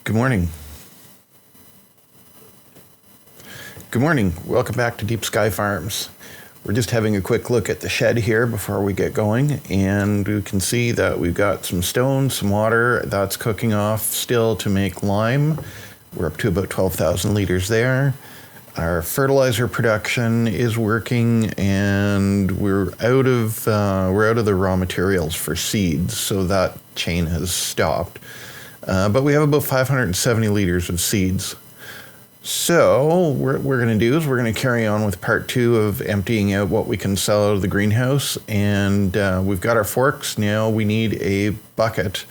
Good morning. Good morning. Welcome back to Deep Sky Farms. We're just having a quick look at the shed here before we get going, and we can see that we've got some stone, some water that's cooking off still to make lime. We're up to about 12,000 liters there. Our fertilizer production is working, and we're out of the raw materials for seeds, so that chain has stopped. But we have about 570 liters of seeds. So what we're going to do is we're going to carry on with part 2 of emptying out what we can sell out of the greenhouse. And we've got our forks. Now we need a bucket.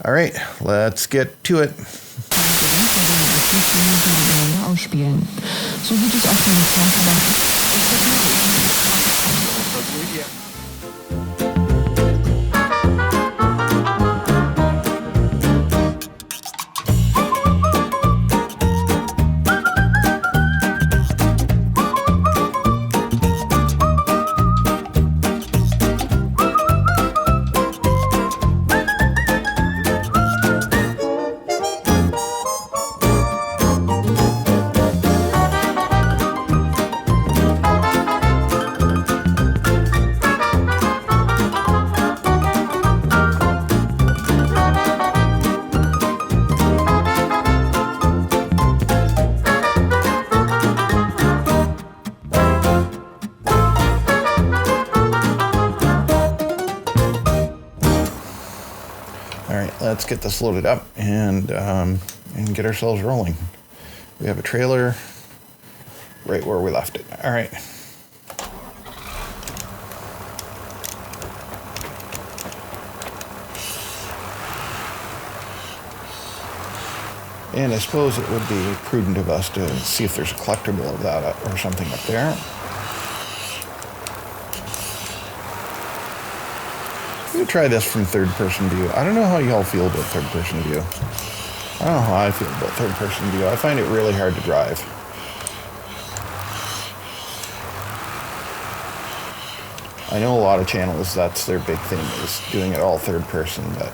All right, let's get to it. Let's get this loaded up and get ourselves rolling. We have a trailer right where we left it. All right. And I suppose it would be prudent of us to see if there's a collectible of that or something up there. I'm gonna try this from third-person view. I don't know how y'all feel about third-person view. I don't know how I feel about third-person view. I find it really hard to drive. I know a lot of channels, that's their big thing, is doing it all third-person, but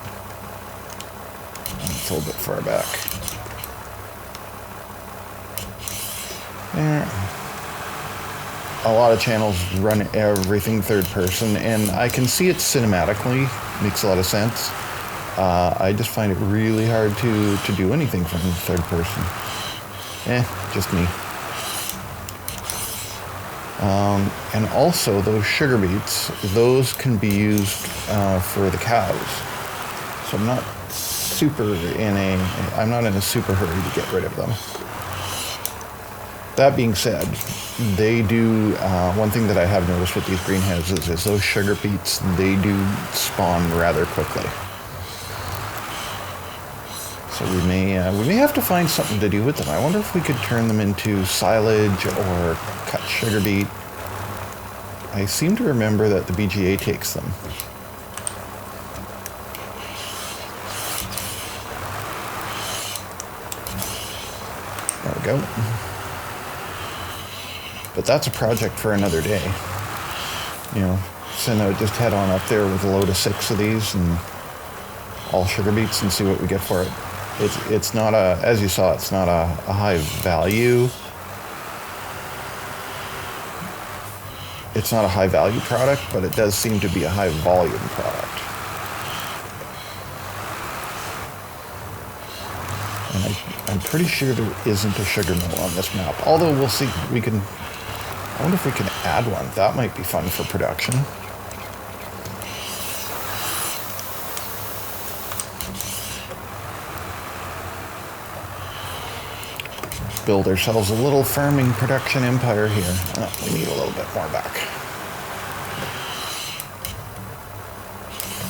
it's a little bit far back. Yeah. A lot of channels run everything third person, and I can see it cinematically. Makes a lot of sense. I just find it really hard to do anything from third person. Just me. And also those sugar beets, those can be used for the cows. So I'm not in a super hurry to get rid of them. That being said, they do, one thing that I have noticed with these greenhouses is those sugar beets, they do spawn rather quickly. So we may have to find something to do with them. I wonder if we could turn them into silage or cut sugar beet. I seem to remember that the BGA takes them. There we go. But that's a project for another day. So just head on up there with a load of 6 of these and all sugar beets and see what we get for it. It's not as you saw, it's not a high value. It's not a high value product, but it does seem to be a high volume product. And I'm pretty sure there isn't a sugar mill on this map. Although we'll see, I wonder if we can add one. That might be fun for production. Build ourselves a little farming production empire here. We need a little bit more back.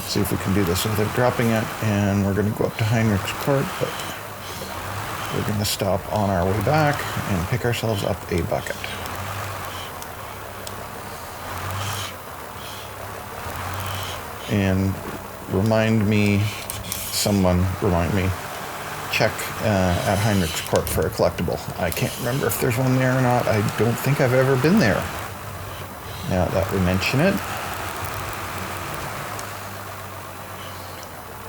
See if we can do this without dropping it. And we're going to go up to Heinrich's Court, but we're going to stop on our way back and pick ourselves up a bucket. And someone remind me, check at Heinrich's Court for a collectible. I can't remember if there's one there or not. I don't think I've ever been there. Now that we mention it,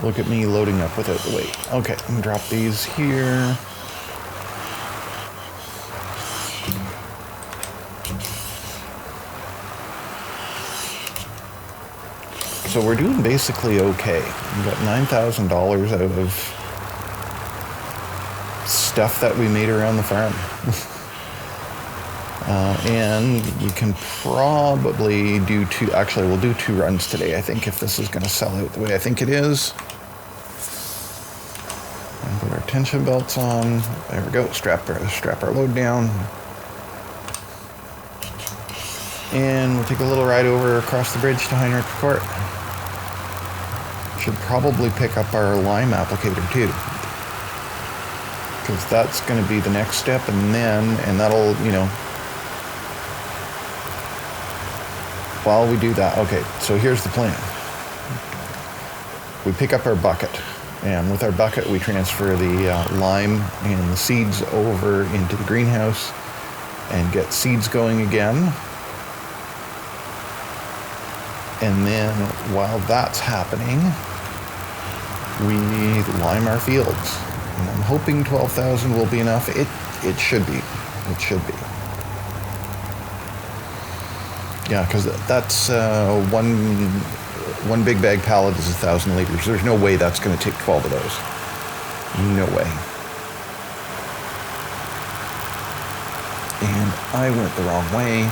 Look at me loading up without the weight. Okay, I'm gonna drop these here. So we're doing basically okay. We got $9,000 out of stuff that we made around the farm. And we can probably do actually we'll do 2 runs today, I think, if this is going to sell out the way I think it is. And put our tension belts on. There we go. Strap our load down. And we'll take a little ride over across the bridge to Heinrich Court. Should probably pick up our lime applicator too, because that's going to be the next step, and that'll, you know, while we do that. Okay, so here's the plan. We pick up our bucket, and with our bucket we transfer the lime and the seeds over into the greenhouse and get seeds going again. And then while that's happening, we lime our fields. And I'm hoping 12,000 will be enough. It should be. It should be. Yeah, because that's one big bag pallet is 1,000 liters. There's no way that's going to take 12 of those. No way. And I went the wrong way.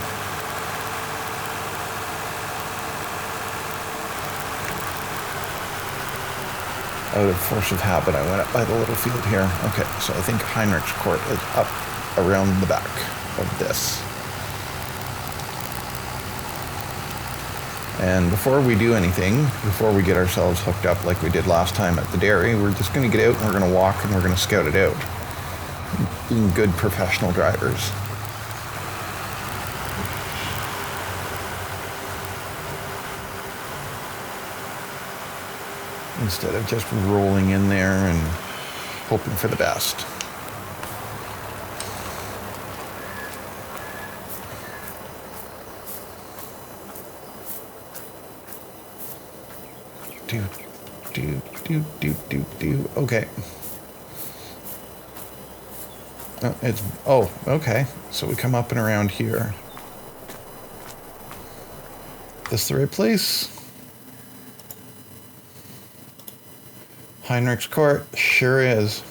Out of force of habit, I went up by the little field here. Okay, so I think Heinrich's Court is up around the back of this. And before we do anything, before we get ourselves hooked up like we did last time at the dairy, we're just going to get out and we're going to walk and we're going to scout it out. Being good professional drivers. Instead of just rolling in there and hoping for the best. Okay. Okay. So we come up and around here. This the right place? Heinrich's Court, sure is.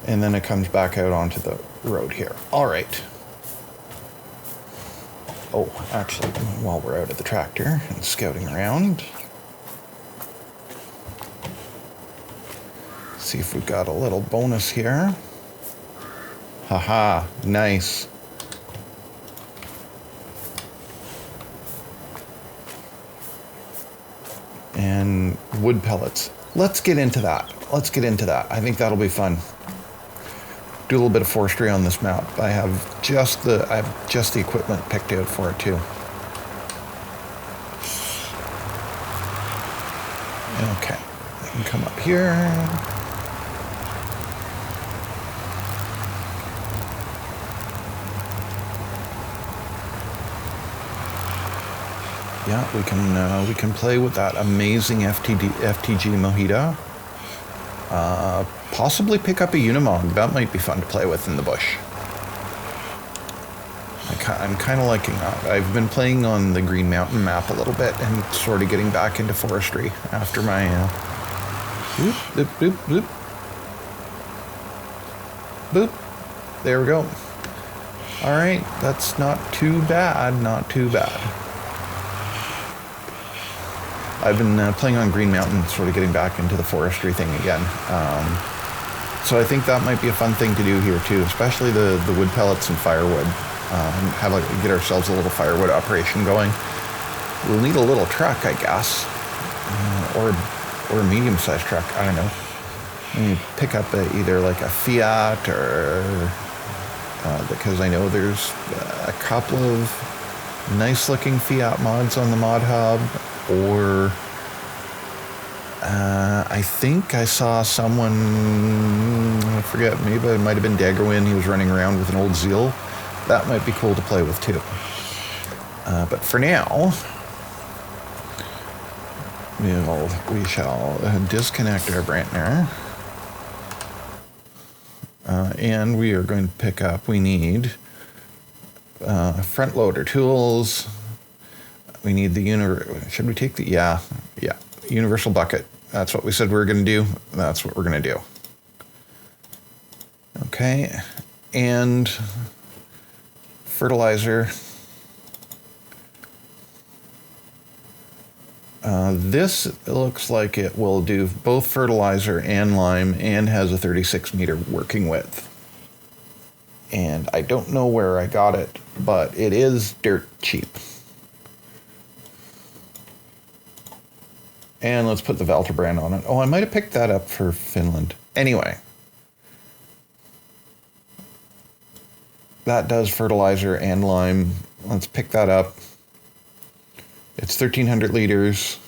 And then it comes back out onto the road here. All right. Oh, actually, while we're out of the tractor and scouting around, see if we've got a little bonus here. Haha, nice. And wood pellets. Let's get into that. I think that'll be fun. Do a little bit of forestry on this map. I have just the equipment picked out for it too. Okay, I can come up here. Yeah, we can play with that amazing FTG Mojito. Possibly pick up a Unimog. That might be fun to play with in the bush. I'm kind of liking that. I've been playing on the Green Mountain map a little bit and sort of getting back into forestry after my boop, boop, boop, boop. Boop. There we go. All right, that's not too bad. Not too bad. I've been playing on Green Mountain, sort of getting back into the forestry thing again. So I think that might be a fun thing to do here too, especially the wood pellets and firewood. Get ourselves a little firewood operation going. We'll need a little truck, I guess, or a medium-sized truck. I don't know. Maybe pick up either like a Fiat or because I know there's a couple of nice-looking Fiat mods on the mod hub. Or I think I saw someone, I forget, maybe it might have been Daggerwin. He was running around with an old Zeal. That might be cool to play with too. But for now, we shall disconnect our Brantner. And we are going to pick up, we need front loader tools. We need the should we take the, yeah, universal bucket. That's what we said we were going to do. That's what we're going to do. Okay. And fertilizer. This looks like it will do both fertilizer and lime and has a 36-meter working width. And I don't know where I got it, but it is dirt cheap. And let's put the Valtra brand on it. Oh, I might have picked that up for Finland. Anyway. That does fertilizer and lime. Let's pick that up. It's 1,300 liters,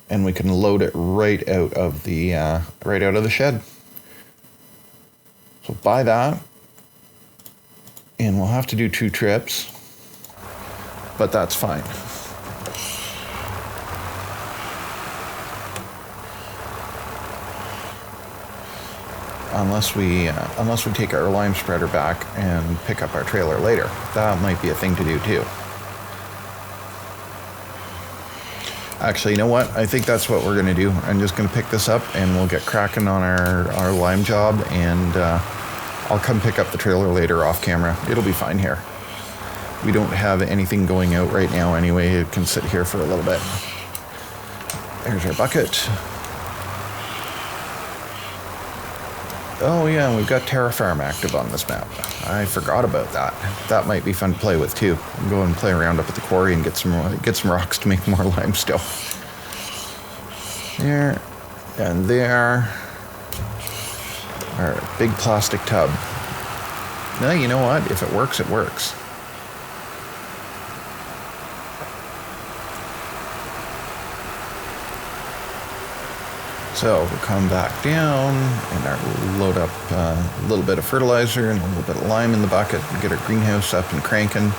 and we can load it right out of the shed. So buy that, and we'll have to do 2 trips, but that's fine. Unless we take our lime spreader back and pick up our trailer later. That might be a thing to do too. Actually, you know what? I think that's what we're going to do. I'm just going to pick this up and we'll get cracking on our lime job, and I'll come pick up the trailer later off camera. It'll be fine here. We don't have anything going out right now anyway. It can sit here for a little bit. There's our bucket. Oh yeah, we've got Terra Farm active on this map. I forgot about that. That might be fun to play with too. Go and play around up at the quarry and get some rocks to make more limestone. There and there. Our big plastic tub. Now you know what? If it works, it works. So we'll come back down and load up a little bit of fertilizer and a little bit of lime in the bucket and get our greenhouse up and cranking.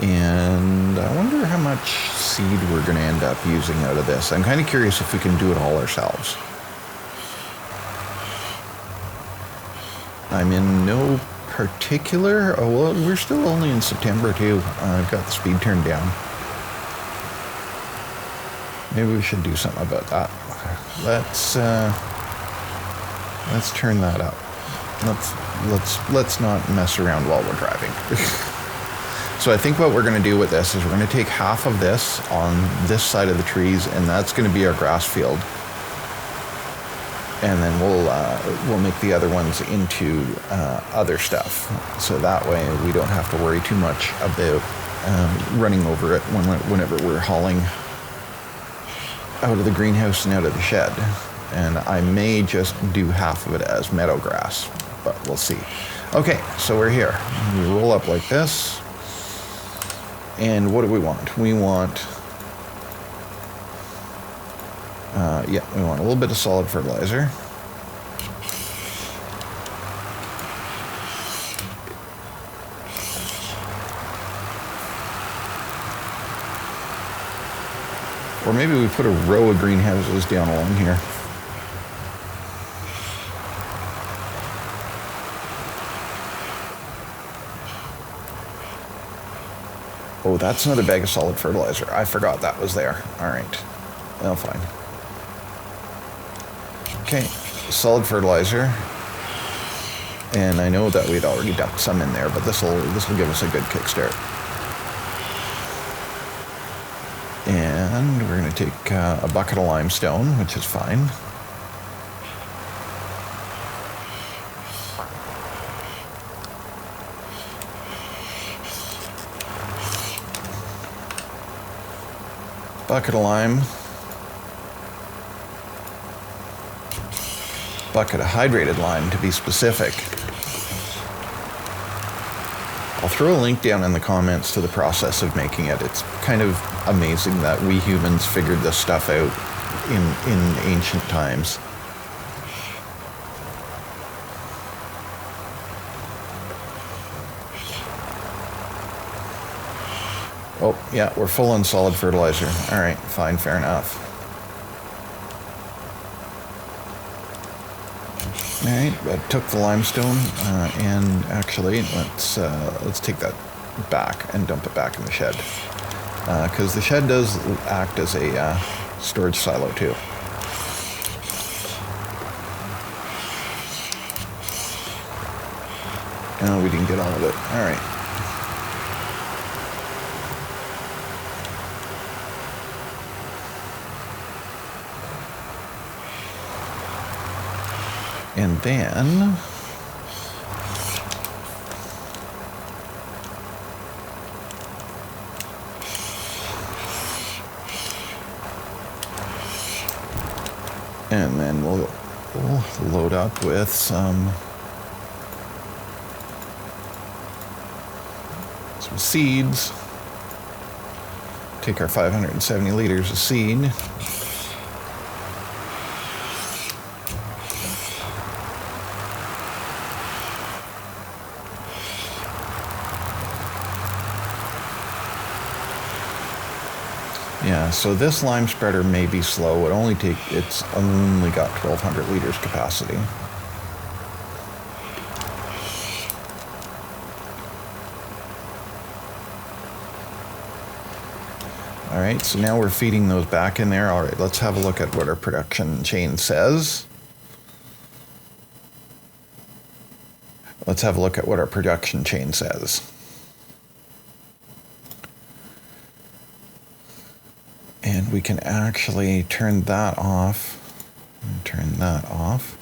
And I wonder how much seed we're going to end up using out of this. I'm kind of curious if we can do it all ourselves. I'm in no particular... Oh, well, we're still only in September too. I've got the speed turned down. Maybe we should do something about that. Let's turn that up. Let's not mess around while we're driving. So I think what we're going to do with this is we're going to take half of this on this side of the trees, and that's going to be our grass field. And then we'll make the other ones into other stuff. So that way we don't have to worry too much about running over it whenever we're hauling out of the greenhouse and out of the shed. And I may just do half of it as meadow grass, but we'll see. Okay, so we're here. We roll up like this. And what do we want? We want, we want a little bit of solid fertilizer. Or maybe we put a row of greenhouses down along here. Oh, that's another bag of solid fertilizer. I forgot that was there. All right. Well, fine. Okay, solid fertilizer. And I know that we'd already dumped some in there, but this will give us a good kickstart. And we're going to take a bucket of limestone, which is fine. Bucket of lime. Bucket of hydrated lime, to be specific. I'll throw a link down in the comments to the process of making it. It's kind of amazing that we humans figured this stuff out in ancient times. Oh, yeah, we're full on solid fertilizer. All right, fine, fair enough. All right, I took the limestone, and actually, let's take that back and dump it back in the shed, because the shed does act as a storage silo too. No, we didn't get all of it. All right. And then we'll load up with some seeds. Take our 570 liters of seed. Yeah, so this lime spreader may be slow. It's only got 1,200 liters capacity. All right, so now we're feeding those back in there. All right, let's have a look at what our production chain says. Let's have a look at what our production chain says. And we can actually turn that off. Turn that off.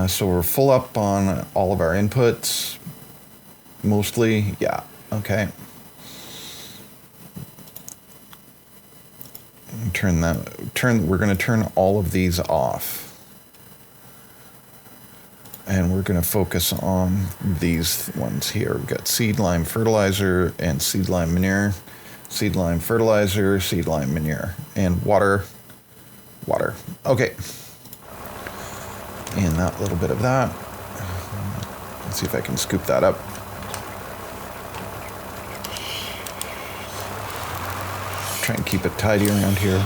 So we're full up on all of our inputs. Mostly, yeah, okay. We're going to turn all of these off. And we're going to focus on these ones here. We've got seed lime fertilizer and seed lime manure. Seed lime fertilizer, seed lime manure, and water. Okay. And that little bit of that. Let's see if I can scoop that up. Try and keep it tidy around here.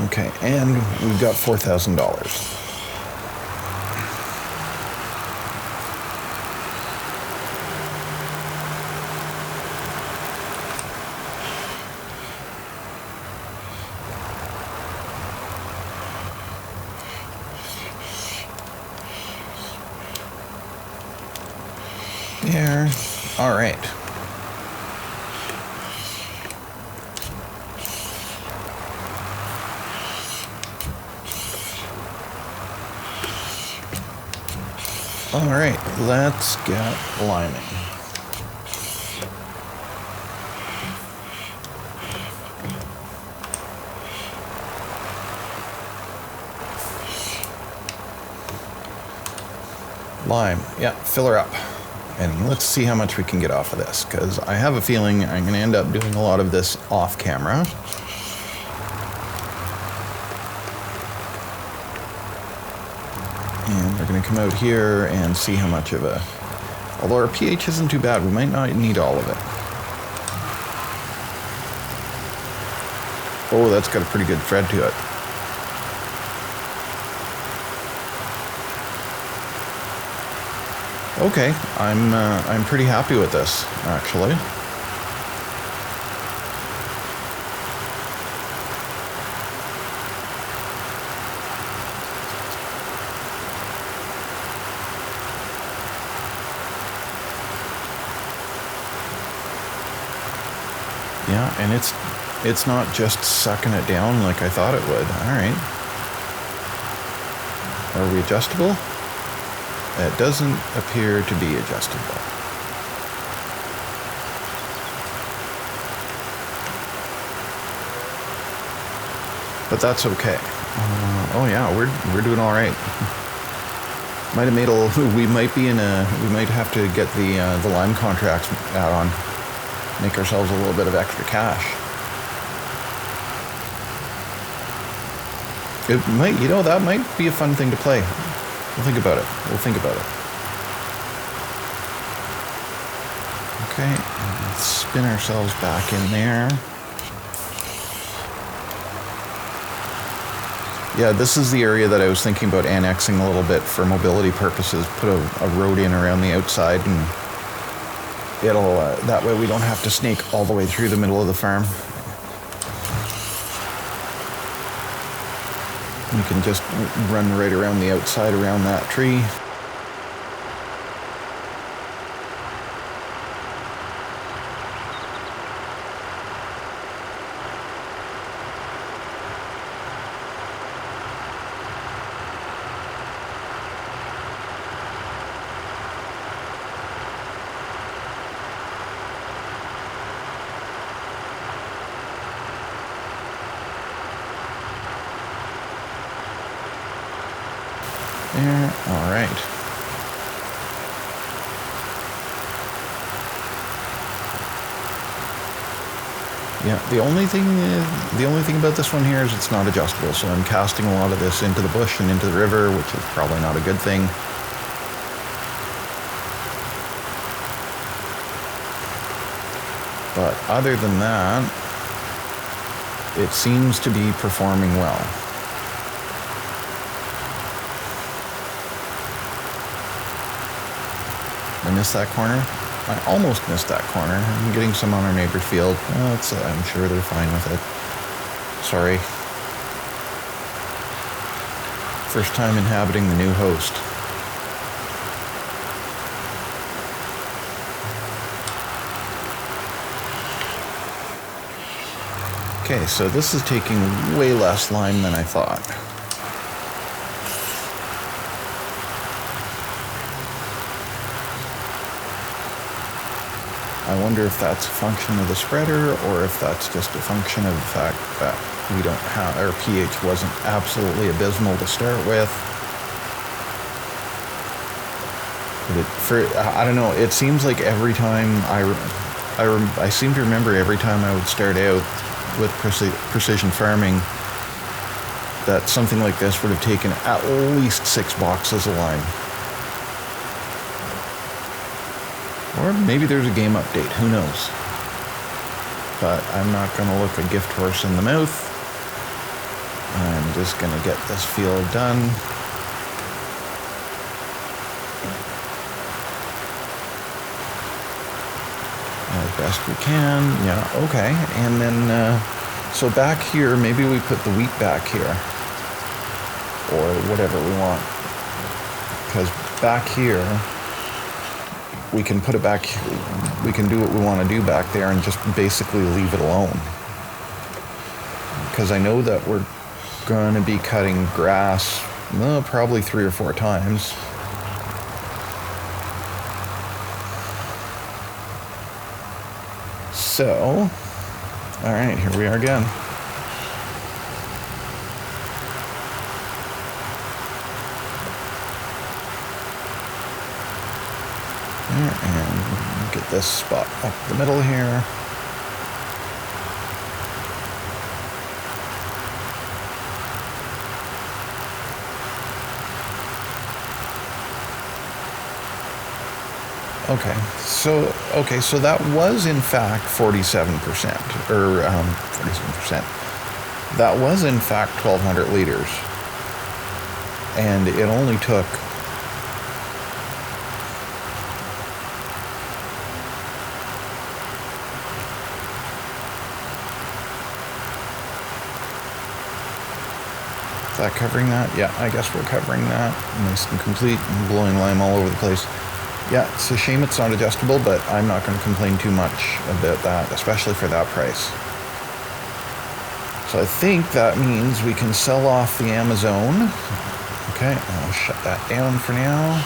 Okay, and we've got $4,000. There. All right. All right, let's get liming. Lime, yeah, fill her up. And let's see how much we can get off of this, because I have a feeling I'm going to end up doing a lot of this off camera. And we're going to come out here and see how much of a... Although our pH isn't too bad, we might not need all of it. Oh, that's got a pretty good thread to it. Okay, I'm pretty happy with this, actually. Yeah, and it's not just sucking it down like I thought it would. All right. Are we adjustable? It doesn't appear to be adjustable. But that's okay. Oh yeah, we're doing all right. Might have made a little. We might have to get the lime contracts add on. Make ourselves a little bit of extra cash. It might, that might be a fun thing to play. We'll think about it. Okay, let's spin ourselves back in there. Yeah, this is the area that I was thinking about annexing a little bit for mobility purposes. Put a road in around the outside, and it'll that way we don't have to snake all the way through the middle of the farm. You can just run right around the outside around that tree. There, all right. Yeah, the only thing about this one here is it's not adjustable, so I'm casting a lot of this into the bush and into the river, which is probably not a good thing. But other than that, it seems to be performing well. I missed that corner. I almost missed that corner. I'm getting some on our neighbor's field. I'm sure they're fine with it. Sorry. First time inhabiting the new host. Okay, so this is taking way less lime than I thought. I wonder if that's a function of the spreader or if that's just a function of the fact that we don't have, our pH wasn't absolutely abysmal to start with. But I don't know, it seems like every time I seem to remember every time I would start out with precision farming that something like this would have taken at least 6 boxes of lime. Or maybe there's a game update, who knows. But I'm not going to look a gift horse in the mouth. I'm just going to get this field done. As best we can. Yeah, okay. And then, so back here, maybe we put the wheat back here. Or whatever we want. Because back here, we can put it back, we can do what we want to do back there and just basically leave it alone. Because I know that we're going to be cutting grass probably 3 or 4 times. So, all right, here we are again. And get this spot up the middle here. Okay, so that was in fact 47%, or 47%. That was in fact 1,200 liters, and it only took that covering that? Yeah, I guess we're covering that. Nice and complete, and blowing lime all over the place. Yeah, it's a shame it's not adjustable, but I'm not going to complain too much about that, especially for that price. So I think that means we can sell off the Amazon. Okay, I'll shut that down for now.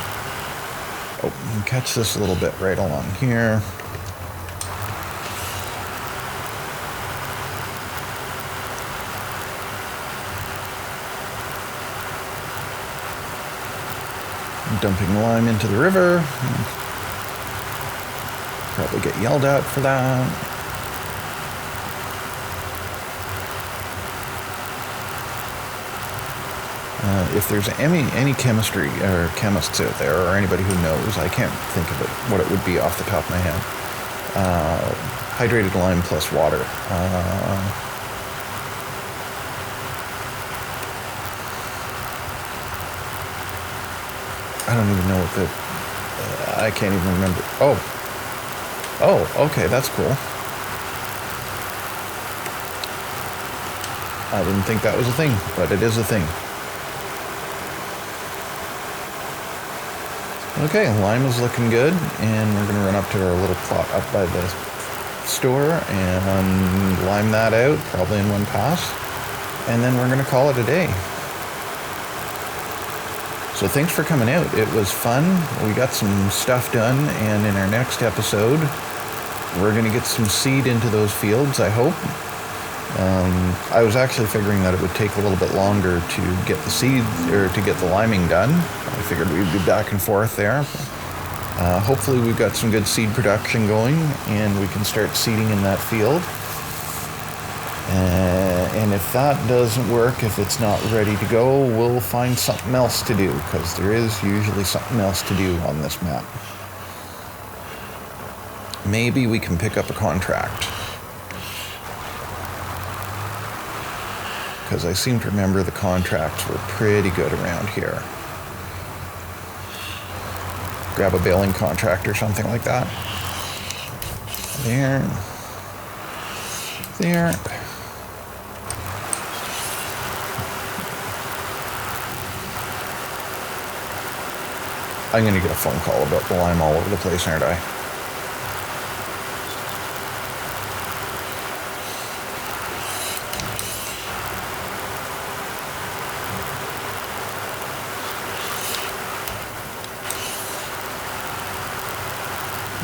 Oh, and catch this a little bit right along here. Dumping lime into the river. Probably get yelled at for that. If there's any chemistry or chemists out there or anybody who knows, I can't think of it, what it would be off the top of my head. hydrated lime plus water. I don't even know what the... I can't even remember. Oh, okay, that's cool. I didn't think that was a thing, but it is a thing. Okay, lime is looking good, and we're going to run up to our little plot up by the store and lime that out, probably in one pass, and then we're going to call it a day. So thanks for coming out. It was fun. We got some stuff done, and in our next episode, we're going to get some seed into those fields, I hope. I was actually figuring that it would take a little bit longer to get the seed, or to get the liming done. I figured we'd be back and forth there. Hopefully we've got some good seed production going, and we can start seeding in that field. And if that doesn't work, if it's not ready to go, we'll find something else to do, because there is usually something else to do on this map. Maybe we can pick up a contract, because I seem to remember the contracts were pretty good around here. Grab a baling contract or something like that. There. I'm going to get a phone call about the lime all over the place, aren't I?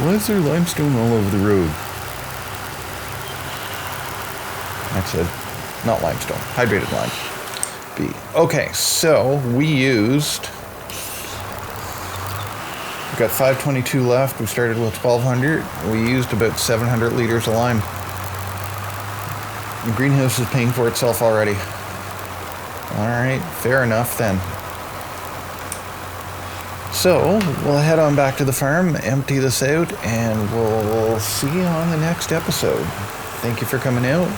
Why is there limestone all over the road? Actually, not limestone, hydrated lime. B. Okay, so we used... We've got 522 left. We started with 1,200. We used about 700 liters of lime. The greenhouse is paying for itself already. Alright, fair enough then. So, we'll head on back to the farm, empty this out, and we'll see you on the next episode. Thank you for coming out.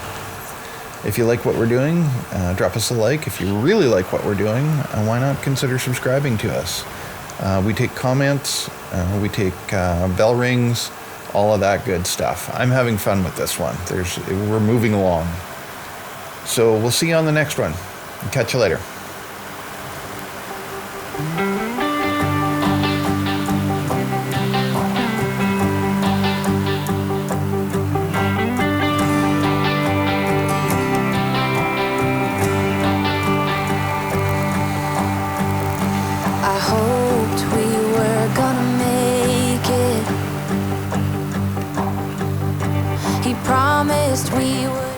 If you like what we're doing, drop us a like. If you really like what we're doing, why not consider subscribing to us? We take comments, we take bell rings, all of that good stuff. I'm having fun with this one. We're moving along. So we'll see you on the next one. Catch you later. Promised we would.